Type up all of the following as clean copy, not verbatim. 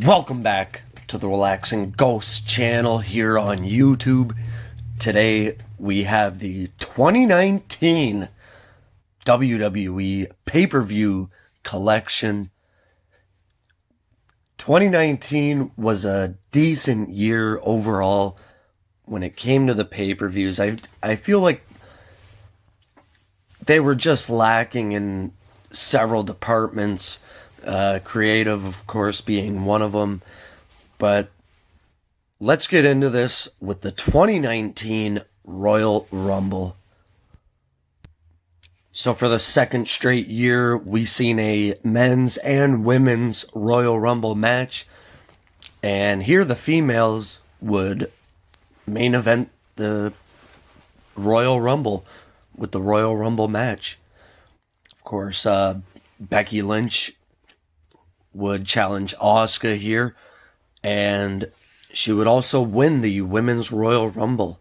Welcome back to the Relaxing Ghost channel here on YouTube. Today we have the 2019 WWE Pay-Per-View Collection. 2019 was a decent year overall when it came to the pay-per-views. I feel like they were just lacking in several departments. Creative, of course, being one of them. But let's get into this with the 2019 Royal Rumble. So for the second straight year, we've seen a men's and women's Royal Rumble match. And here the females would main event the Royal Rumble with the Royal Rumble match. Of course, Becky Lynch would challenge Asuka here, and she would also win the Women's Royal Rumble.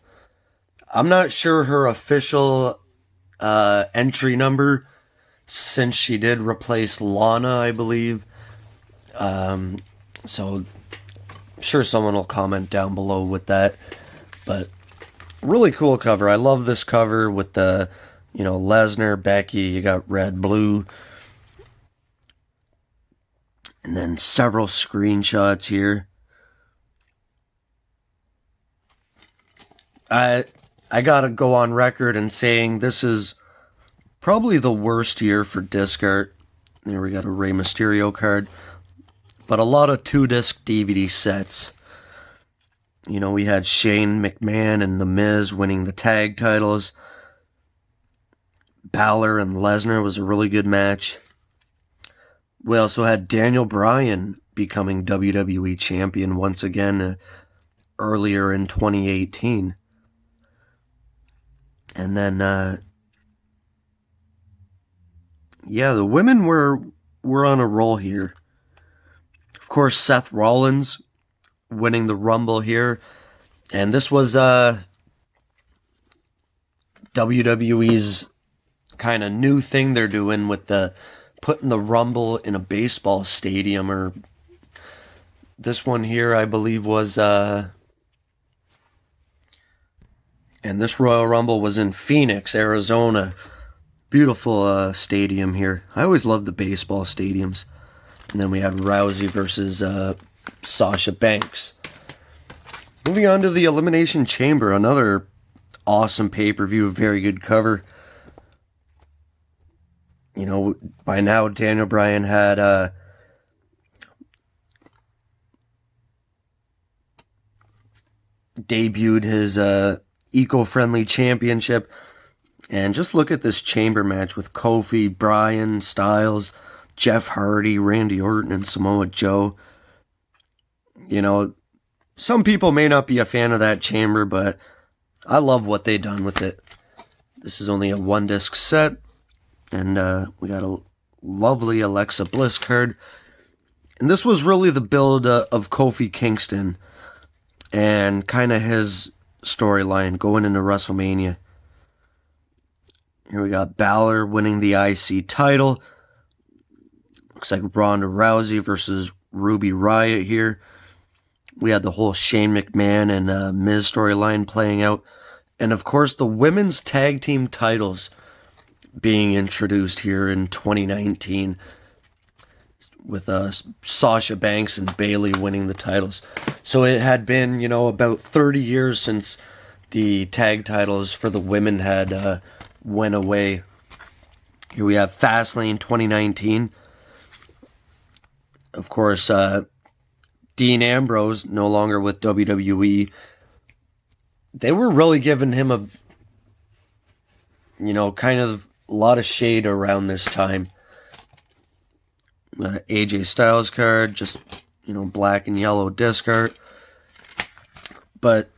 I'm not sure her official entry number, since she did replace Lana, I believe. So I'm sure someone will comment down below with that. But really cool cover. I love this cover with the, Lesnar, Becky, you got red, blue. And then several screenshots here. I gotta go on record and saying this is probably the worst year for disc art. There we got a Rey Mysterio card. But a lot of 2-disc DVD sets. We had Shane McMahon and The Miz winning the tag titles. Balor and Lesnar was a really good match. We also had Daniel Bryan becoming WWE champion once again earlier in 2018. And then, the women were on a roll here. Of course, Seth Rollins winning the Rumble here. And this was WWE's kind of new thing they're doing with the putting the Rumble in a baseball stadium. Or this one here, I believe, was and this Royal Rumble was in Phoenix, Arizona. Beautiful stadium here. I always loved the baseball stadiums. And then we had Rousey versus Sasha Banks. Moving on to the Elimination Chamber, another awesome pay-per-view, very good cover. By now Daniel Bryan had debuted his eco-friendly championship. And just look at this chamber match with Kofi, Bryan, Styles, Jeff Hardy, Randy Orton, and Samoa Joe. Some people may not be a fan of that chamber, but I love what they done with it. This is only a 1-disc set. And we got a lovely Alexa Bliss card. And this was really the build of Kofi Kingston and kind of his storyline going into WrestleMania. Here we got Balor winning the IC title. Looks like Ronda Rousey versus Ruby Riott here. We had the whole Shane McMahon and Miz storyline playing out. And of course the women's tag team titles being introduced here in 2019 with Sasha Banks and Bayley winning the titles. So it had been, about 30 years since the tag titles for the women had went away. Here we have Fastlane 2019. Of course, Dean Ambrose, no longer with WWE. They were really giving him a, kind of a lot of shade around this time. Got an AJ Styles card, just, black and yellow disc art. But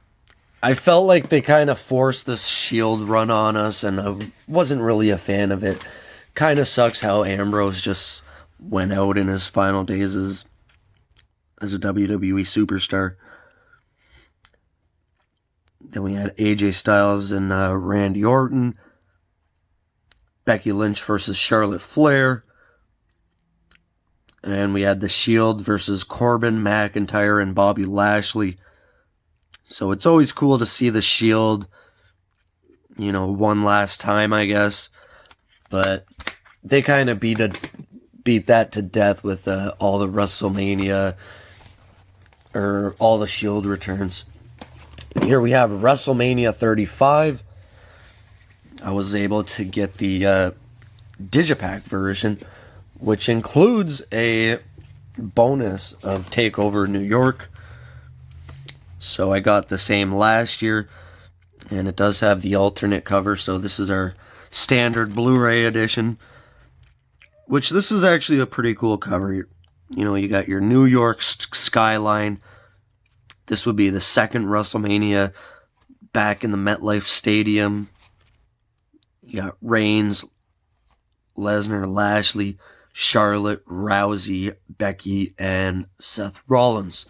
I felt like they kind of forced this Shield run on us, and I wasn't really a fan of it. Kind of sucks how Ambrose just went out in his final days as a WWE superstar. Then we had AJ Styles and Randy Orton. Becky Lynch versus Charlotte Flair. And we had the Shield versus Corbin, McIntyre, and Bobby Lashley. So it's always cool to see the Shield, one last time, I guess. But they kind of beat that to death with all the WrestleMania, or all the Shield returns. Here we have WrestleMania 35. I was able to get the Digipack version, which includes a bonus of TakeOver New York. So I got the same last year, and it does have the alternate cover. So this is our standard Blu-ray edition, which this is actually a pretty cool cover. You got your New York skyline. This would be the second WrestleMania back in the MetLife Stadium. You got Reigns, Lesnar, Lashley, Charlotte, Rousey, Becky, and Seth Rollins.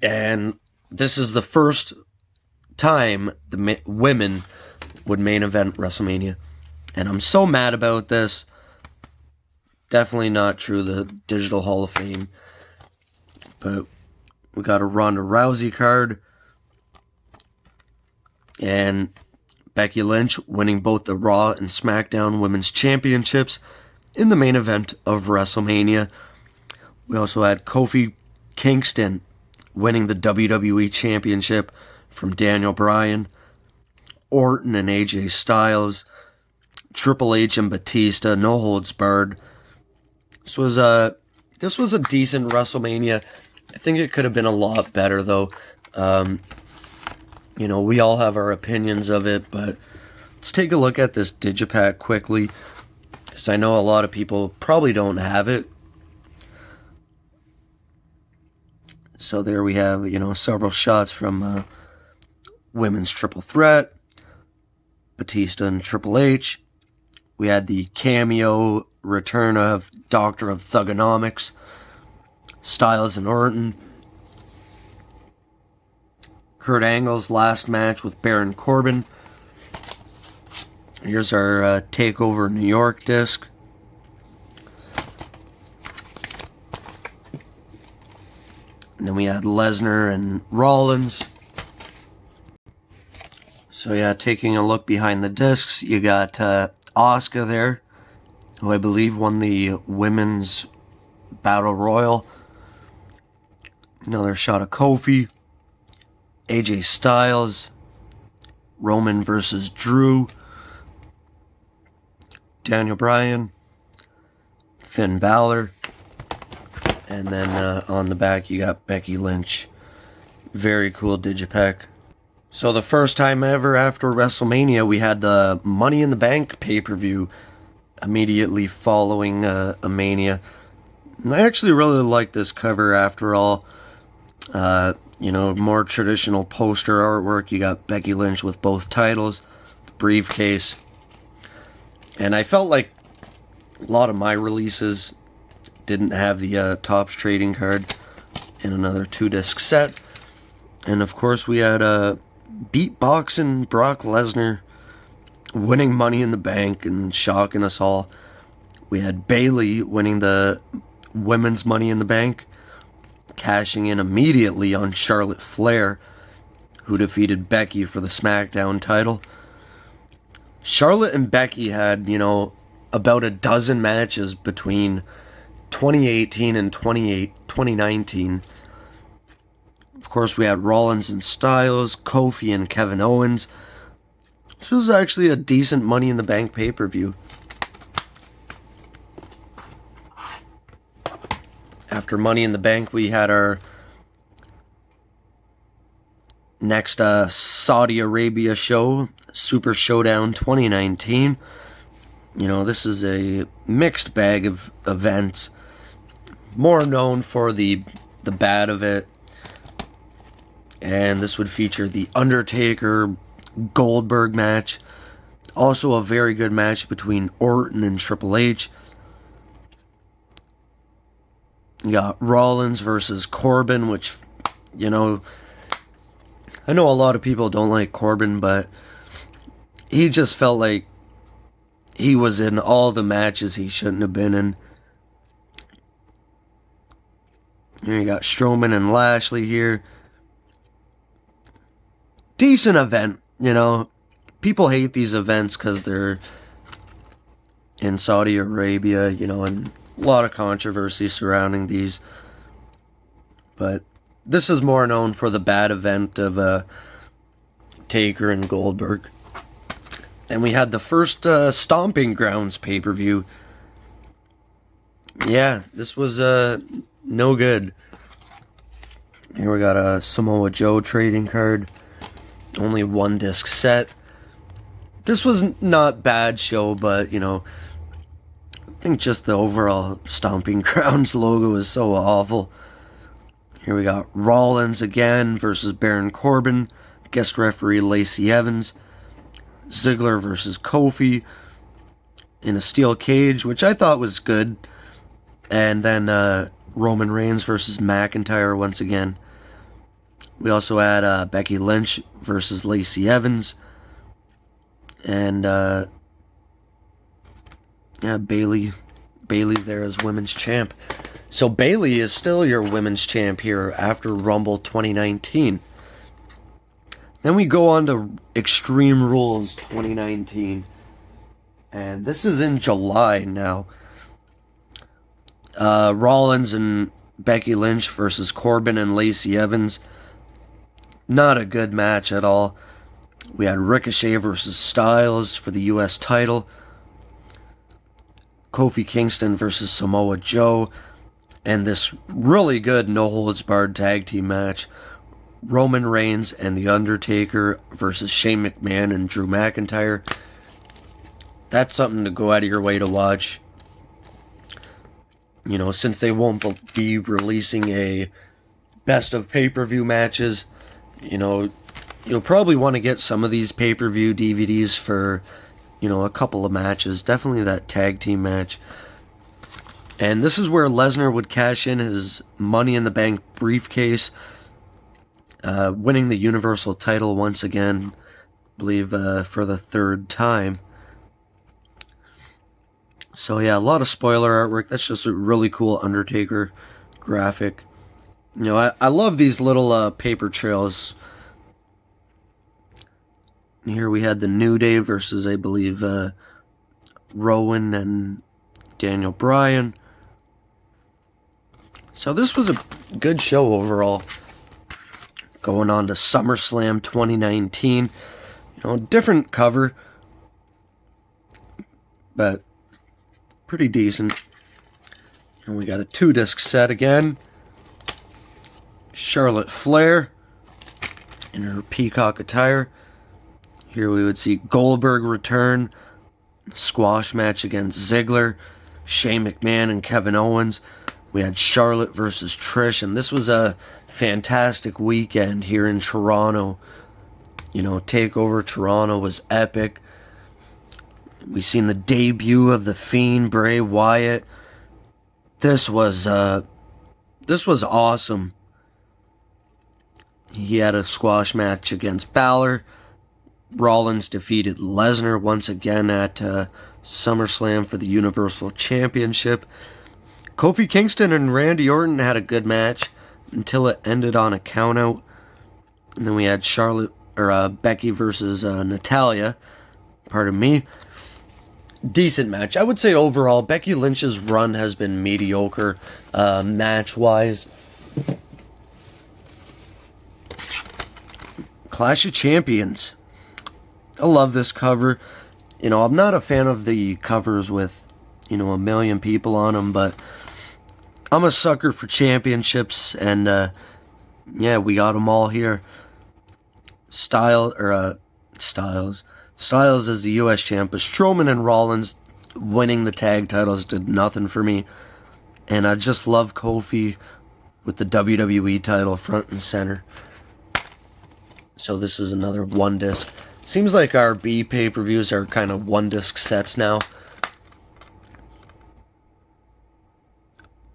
And this is the first time the women would main event WrestleMania. And I'm so mad about this. Definitely not true, the Digital Hall of Fame. But we got a Ronda Rousey card. And Becky Lynch winning both the Raw and SmackDown Women's Championships in the main event of WrestleMania. We also had Kofi Kingston winning the WWE Championship from Daniel Bryan. Orton and AJ Styles. Triple H and Batista, no holds barred. This was a decent WrestleMania. I think it could have been a lot better, though. We all have our opinions of it, but let's take a look at this Digipack quickly, because I know a lot of people probably don't have it. So there we have, several shots from Women's Triple Threat, Batista and Triple H. We had the cameo return of Doctor of Thugonomics, Styles and Orton. Kurt Angle's last match with Baron Corbin. Here's our TakeOver New York disc. And then we had Lesnar and Rollins. So yeah, taking a look behind the discs, you got Asuka there, who I believe won the Women's Battle Royal. Another shot of Kofi. AJ Styles. Roman versus Drew. Daniel Bryan. Finn Balor. And then on the back you got Becky Lynch. Very cool Digipack. So the first time ever after WrestleMania, we had the Money in the Bank pay-per-view immediately following a Mania. And I actually really like this cover after all. More traditional poster artwork. You got Becky Lynch with both titles, the briefcase. And I felt like a lot of my releases didn't have the Topps trading card and another 2-disc set. And of course we had beatboxing Brock Lesnar winning Money in the Bank and shocking us all. We had Bayley winning the Women's Money in the Bank, cashing in immediately on Charlotte Flair, who defeated Becky for the SmackDown title. Charlotte and Becky had, about a dozen matches between 2018 and 2019. Of course, we had Rollins and Styles, Kofi and Kevin Owens. This was actually a decent Money in the Bank pay-per-view. After Money in the Bank, we had our next Saudi Arabia show, Super Showdown 2019. This is a mixed bag of events. More known for the bad of it. And this would feature the Undertaker Goldberg match. Also a very good match between Orton and Triple H. You got Rollins versus Corbin, which, I know a lot of people don't like Corbin, but he just felt like he was in all the matches he shouldn't have been in. Here you got Strowman and Lashley here. Decent event, you know. People hate these events because they're in Saudi Arabia, you know, and a lot of controversy surrounding these. But this is more known for the bad event of Taker and Goldberg. And we had the first Stomping Grounds pay-per-view. Yeah, this was no good. Here we got a Samoa Joe trading card. Only one disc set. This was not bad show, but, you know, I think just the overall Stomping Grounds logo is so awful. Here we got Rollins again versus Baron Corbin. Guest referee Lacey Evans. Ziggler versus Kofi in a steel cage, which I thought was good. And then Roman Reigns versus McIntyre once again. We also had Becky Lynch versus Lacey Evans. And yeah, Bayley there as women's champ. So Bayley is still your women's champ here after Rumble 2019. Then we go on to Extreme Rules 2019. And this is in July now. Rollins and Becky Lynch versus Corbin and Lacey Evans. Not a good match at all. We had Ricochet versus Styles for the US title. Kofi Kingston versus Samoa Joe. And this really good no-holds-barred tag team match. Roman Reigns and The Undertaker versus Shane McMahon and Drew McIntyre. That's something to go out of your way to watch. You know, since they won't be releasing a best of pay-per-view matches, you know, you'll probably want to get some of these pay-per-view DVDs for, you know, a couple of matches. Definitely that tag team match. And this is where Lesnar would cash in his Money in the Bank briefcase, winning the Universal title once again, I believe for the third time. So yeah, a lot of spoiler artwork. That's just a really cool Undertaker graphic. You know, I love these little paper trails. Here we had the New Day versus, I believe, Rowan and Daniel Bryan. So this was a good show overall. Going on to SummerSlam 2019. You know, different cover, but pretty decent. And we got a 2-disc set again. Charlotte Flair in her peacock attire. Here we would see Goldberg return. Squash match against Ziggler. Shane McMahon and Kevin Owens. We had Charlotte versus Trish. And this was a fantastic weekend here in Toronto. You know, TakeOver Toronto was epic. We seen the debut of The Fiend, Bray Wyatt. This was awesome. He had a squash match against Balor. Rollins defeated Lesnar once again at SummerSlam for the Universal Championship. Kofi Kingston and Randy Orton had a good match until it ended on a countout. And then we had Becky versus Natalya. Pardon me. Decent match. I would say overall, Becky Lynch's run has been mediocre match-wise. Clash of Champions. I love this cover. You know, I'm not a fan of the covers with, you know, a million people on them, but I'm a sucker for championships, and yeah, we got them all here. Styles as the US champ, but Strowman and Rollins winning the tag titles did nothing for me. And I just love Kofi with the WWE title front and center. So this is another 1-disc. Seems like our B pay-per-views are kind of 1-disc sets now.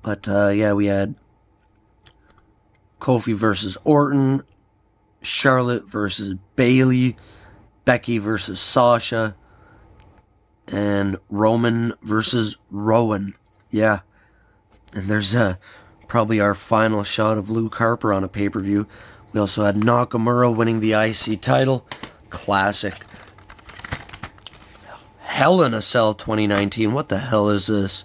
But yeah, we had Kofi versus Orton, Charlotte versus Bayley, Becky versus Sasha, and Roman versus Rowan. Yeah. And there's a probably our final shot of Luke Harper on a pay-per-view. We also had Nakamura winning the IC title. Classic. Hell in a Cell 2019. What the hell is this?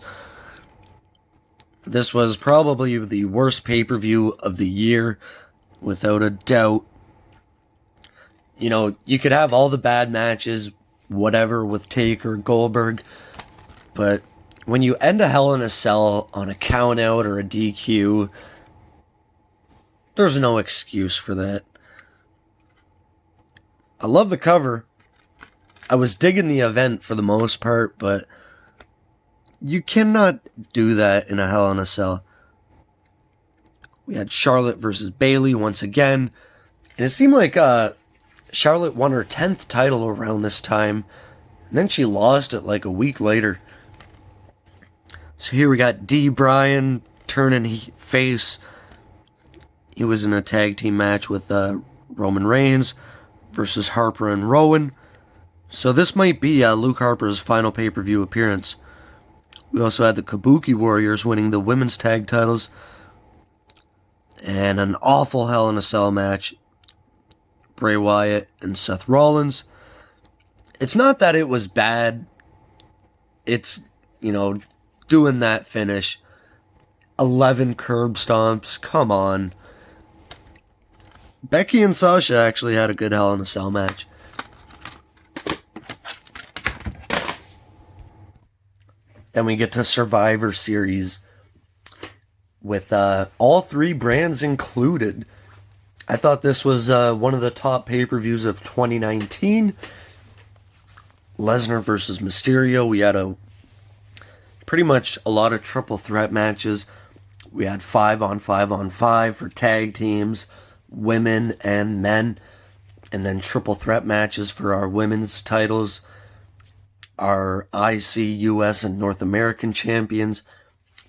This was probably the worst pay-per-view of the year, without a doubt. You know, you could have all the bad matches, whatever, with Taker, Goldberg, but when you end a Hell in a Cell on a count-out or a DQ, there's no excuse for that. I love the cover. I was digging the event for the most part, but you cannot do that in a Hell in a Cell. We had Charlotte versus Bayley once again, and it seemed like Charlotte won her 10th title around this time, and then she lost it like a week later. So here we got D. Bryan turning face. He was in a tag team match with Roman Reigns versus Harper and Rowan. So this might be Luke Harper's final pay-per-view appearance. We also had the Kabuki Warriors winning the women's tag titles. And an awful Hell in a Cell match. Bray Wyatt and Seth Rollins. It's not that it was bad. It's, you know, doing that finish. 11 curb stomps. Come on. Becky and Sasha actually had a good Hell in a Cell match. Then we get to Survivor Series with all three brands included. I thought this was one of the top pay-per-views of 2019. Lesnar versus Mysterio. We had pretty much a lot of triple threat matches. We had 5-on-5-on-5 for tag teams, women and men, and then triple threat matches for our women's titles, our IC, US, and North American champions.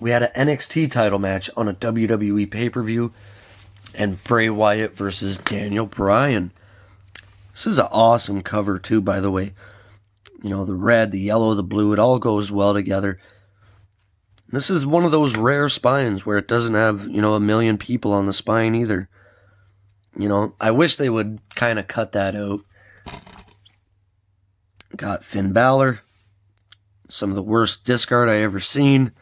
We had an NXT title match on a WWE pay-per-view, and Bray Wyatt versus Daniel Bryan. This is an awesome cover too, by the way. You know, the red, the yellow, the blue, it all goes well together. This is one of those rare spines where it doesn't have, you know, a million people on the spine either. You know, I wish they would kind of cut that out. Got Finn Balor. Some of the worst discard I ever seen.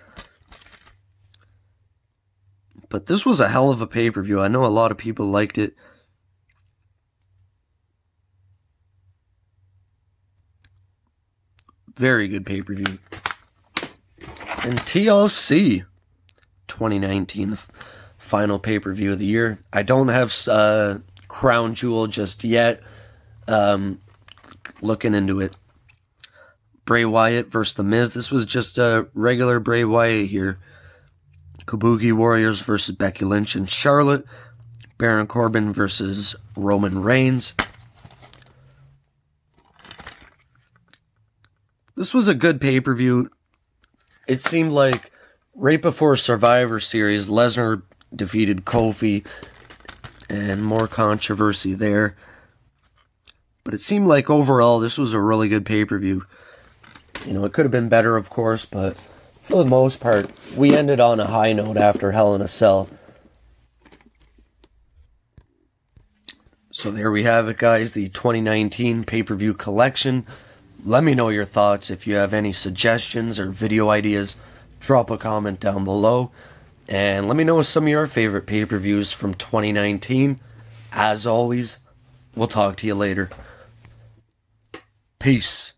But this was a hell of a pay-per-view. I know a lot of people liked it. Very good pay-per-view. And TLC 2019, the final pay-per-view of the year. I don't have Crown Jewel just yet. Looking into it. Bray Wyatt versus The Miz. This was just a regular Bray Wyatt here. Kabuki Warriors versus Becky Lynch and Charlotte. Baron Corbin versus Roman Reigns. This was a good pay-per-view. It seemed like right before Survivor Series, Lesnar defeated Kofi, and more controversy there. But it seemed like overall this was a really good pay-per-view. You know, it could have been better, of course, but for the most part, we ended on a high note after Hell in a Cell. So there we have it, guys, the 2019 pay-per-view collection. Let me know your thoughts. If you have any suggestions or video ideas, drop a comment down below. And let me know some of your favorite pay-per-views from 2019. As always, we'll talk to you later. Peace.